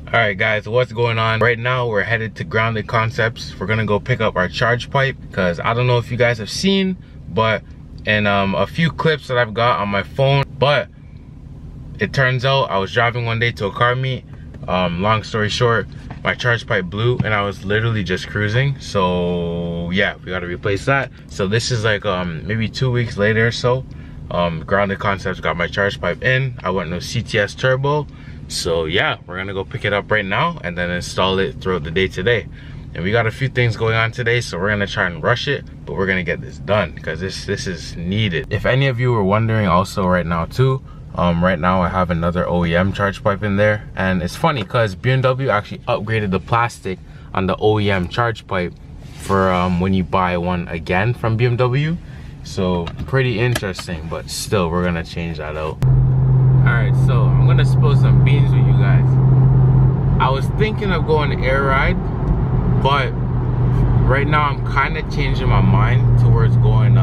Alright guys, what's going on? Right now we're headed to Grounded Concepts. We're gonna go pick up our charge pipe because I don't know if you guys have seen, but in a few clips that I've got on my phone, but it turns out I was driving one day to a car meet. Long story short, my charge pipe blew and I was literally just cruising. So yeah, we gotta replace that. So this is like maybe 2 weeks later or so. Grounded Concepts got my charge pipe in. I went with CTS turbo. So yeah, we're gonna go pick it up right now and then install it throughout the day today. And we got a few things going on today, so we're gonna try and rush it, but we're gonna get this done because this is needed. If any of you were wondering also right now too, right now I have another OEM charge pipe in there, and it's funny because BMW actually upgraded the plastic on the OEM charge pipe for when you buy one again from BMW. So pretty interesting, but still we're gonna change that out. Alright, so I'm gonna spill some beans with you guys. I was thinking of going air ride, but right now I'm kind of changing my mind towards going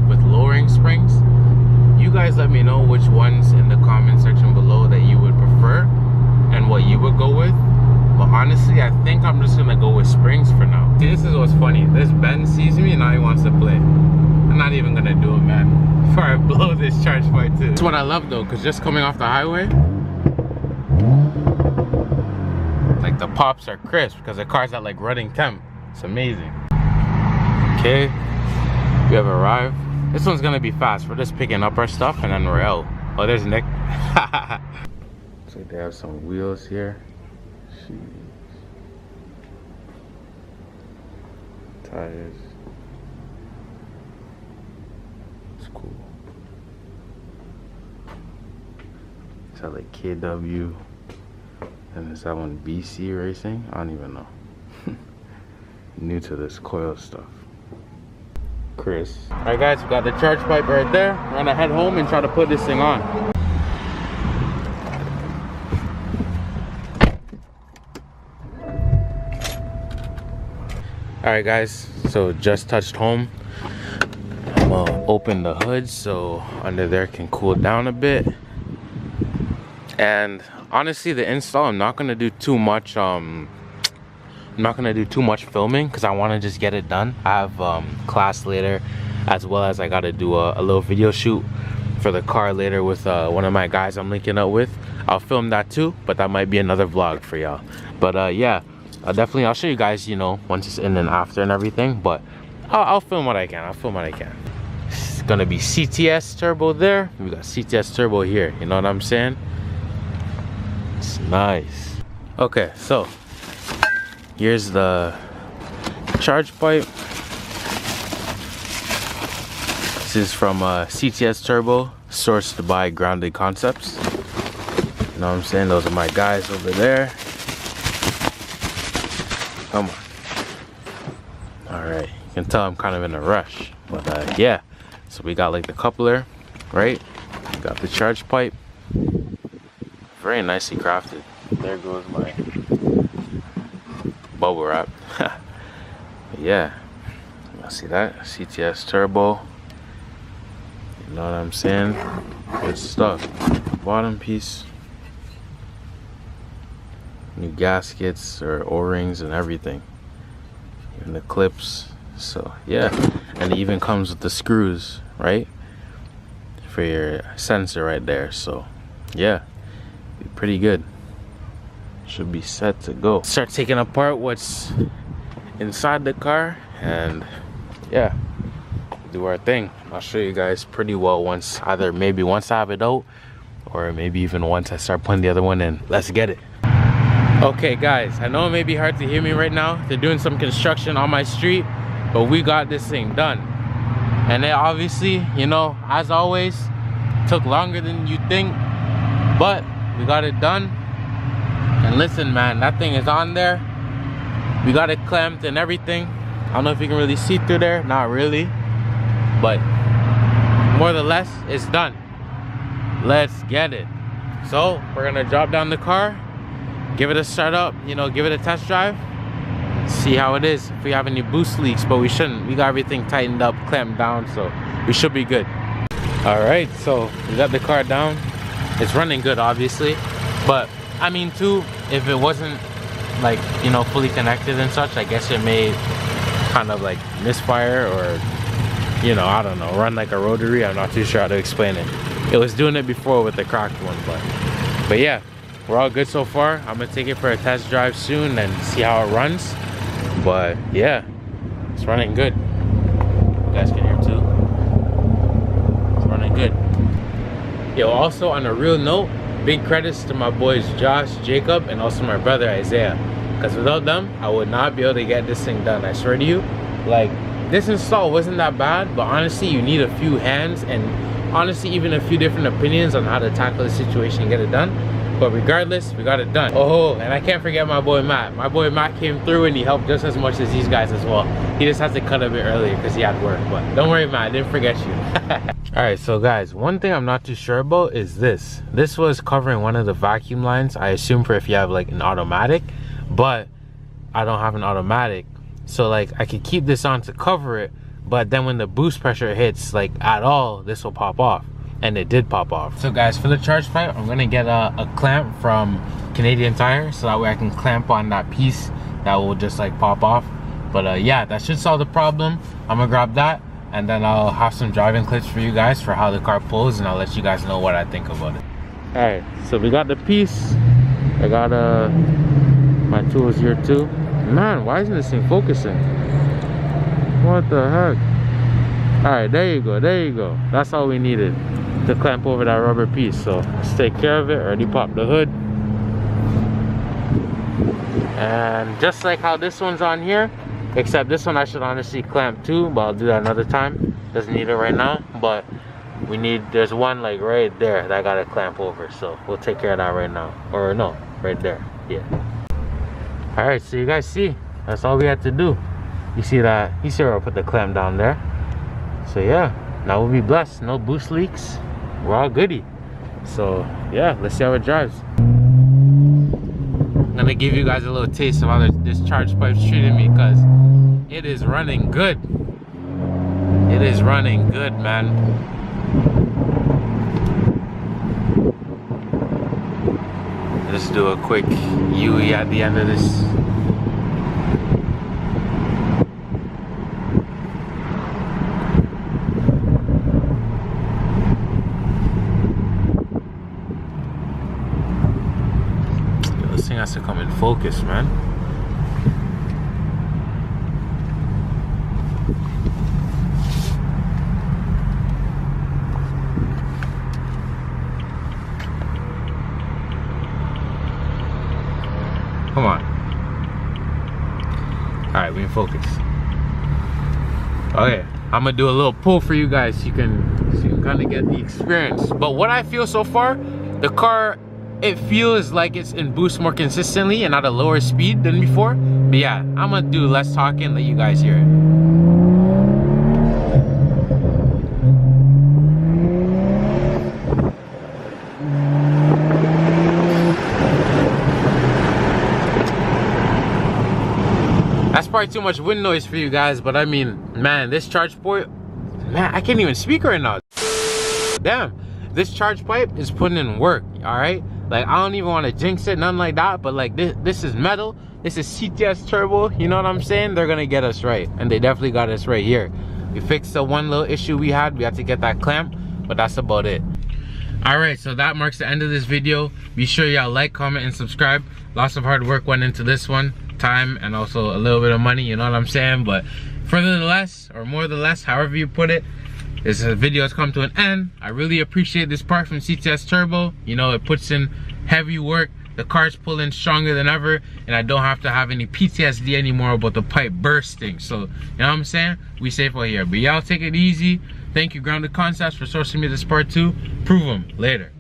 with lowering springs. You guys let me know which ones in the comment section below that you would prefer and what you would go with. But honestly, I think I'm just gonna go with springs for now. See, this is what's funny. This Ben sees me and now he wants to play. I'm not even gonna do it, man. Before I blow this charge pipe too. That's what I love though, because just coming off the highway, like the pops are crisp because the car's at like running temp. It's amazing. Okay, we have arrived. This one's gonna be fast. We're just picking up our stuff and then we're out. Oh, there's Nick. So they have some wheels here. Jeez. Tires. It's cool. It's got like KW. And is that one BC Racing? I don't even know. New to this coil stuff. Chris. Alright guys, we got the charge pipe right there. We're gonna head home and try to put this thing on. Alright guys, so just touched home. I'm gonna open the hood so under there can cool down a bit. And honestly, the install, I'm not gonna do too much I'm not gonna do too much filming because I want to just get it done. I have class later, as well as I gotta do a little video shoot for the car later with one of my guys I'm linking up with. I'll film that too, but that might be another vlog for y'all. But yeah, I'll show you guys, you know, once it's in and after and everything. But I'll film what I can. I'll film what I can. It's gonna be CTS turbo there. We got CTS turbo here. You know what I'm saying? It's nice. Okay, so here's the charge pipe. This is from CTS Turbo, sourced by Grounded Concepts. You know what I'm saying? Those are my guys over there. Come on. Alright, you can tell I'm kind of in a rush. But yeah, so we got like the coupler, right? We got the charge pipe. Very nicely crafted. There goes my bubble wrap. Yeah, I see that CTS turbo. You know what I'm saying? Good stuff. Bottom piece, new gaskets or O-rings and everything, even the clips. So yeah, and it even comes with the screws, right, for your sensor right there. So yeah, pretty good. Should be set to go. Start taking apart what's inside the car and yeah, do our thing. I'll show you guys pretty well once, maybe once I have it out or maybe even once I start putting the other one in. Let's get it. Okay guys, I know it may be hard to hear me right now. They're doing some construction on my street, but we got this thing done. And it obviously, you know, as always, took longer than you think, but we got it done. And listen, man, that thing is on there. We got it clamped and everything. I don't know if you can really see through there. Not really. But more or less, it's done. Let's get it. So we're gonna drop down the car, give it a start up, you know, give it a test drive, see how it is, if we have any boost leaks, but we shouldn't. We got everything tightened up, clamped down, so we should be good. All right, so we got the car down. It's running good, obviously, but I mean too, if it wasn't like, you know, fully connected and such, I guess it may kind of like misfire or, you know, I don't know, run like a rotary. I'm not too sure how to explain it. It was doing it before with the cracked one, but yeah, we're all good so far. I'm gonna take it for a test drive soon and see how it runs. But yeah, it's running good. You guys can hear too. It's running good. Yo, also on a real note, big credits to my boys Josh, Jacob, and also my brother Isaiah. Because without them, I would not be able to get this thing done. I swear to you, like, this install wasn't that bad, but honestly, you need a few hands and honestly, even a few different opinions on how to tackle the situation and get it done. But regardless, we got it done. Oh, and I can't forget my boy Matt. My boy Matt came through and he helped just as much as these guys as well. He just has to cut a bit earlier because he had work. But don't worry, Matt, I didn't forget you. Alright, so guys, one thing I'm not too sure about is this. This was covering one of the vacuum lines, I assume for if you have like an automatic, but I don't have an automatic. So like I could keep this on to cover it, but then when the boost pressure hits like at all, this will pop off. And it did pop off. So guys, for the charge pipe, I'm gonna get a clamp from Canadian Tire so that way I can clamp on that piece that will just like pop off. But yeah, that should solve the problem. I'm gonna grab that and then I'll have some driving clips for you guys for how the car pulls, and I'll let you guys know what I think about it. All right, so we got the piece. I got my tools here too. Man, why isn't this thing focusing? What the heck? All right, there you go, there you go. That's all we needed to clamp over that rubber piece. So let's take care of it. Already popped the hood. And just like how this one's on here, except this one I should honestly clamp too, but I'll do that another time. Doesn't need it right now, but we need, there's one like right there that I gotta clamp over, so we'll take care of that right now. Or no, right there, yeah. All right, so you guys see, that's all we had to do. You see that, you see where I put the clamp down there. So yeah, now we'll be blessed, no boost leaks, we're all goody. So yeah, let's see how it drives. I'm gonna give you guys a little taste of how this charge pipe's treating me, because it is running good. It is running good, man. Let's do a quick UE at the end of this. This thing has to come in focus, man. Come on. Alright, we in focus. Okay, I'm gonna do a little pull for you guys so you can kind of get the experience. But what I feel so far, the car, it feels like it's in boost more consistently and at a lower speed than before. But yeah, I'm gonna do less talking, let you guys hear it. That's probably too much wind noise for you guys, but I mean, man, this charge pipe, man, I can't even speak right now. Damn, this charge pipe is putting in work, all right? Like, I don't even want to jinx it, nothing like that, but like this is metal. This is CTS turbo, you know what I'm saying? They're gonna get us right, and they definitely got us right here. We fixed the one little issue we had to get that clamp, but that's about it. All right, so that marks the end of this video. Be sure y'all like, comment, and subscribe. Lots of hard work went into this one. Time and also a little bit of money, you know what I'm saying? But further the less, or more the less, however you put it, this video has come to an end. I really appreciate this part from CTS Turbo. You know, it puts in heavy work. The car's pulling stronger than ever, and I don't have to have any PTSD anymore about the pipe bursting. So, you know what I'm saying? We safe out here. But y'all take it easy. Thank you, Grounded Concepts, for sourcing me this part 2. Prove them later.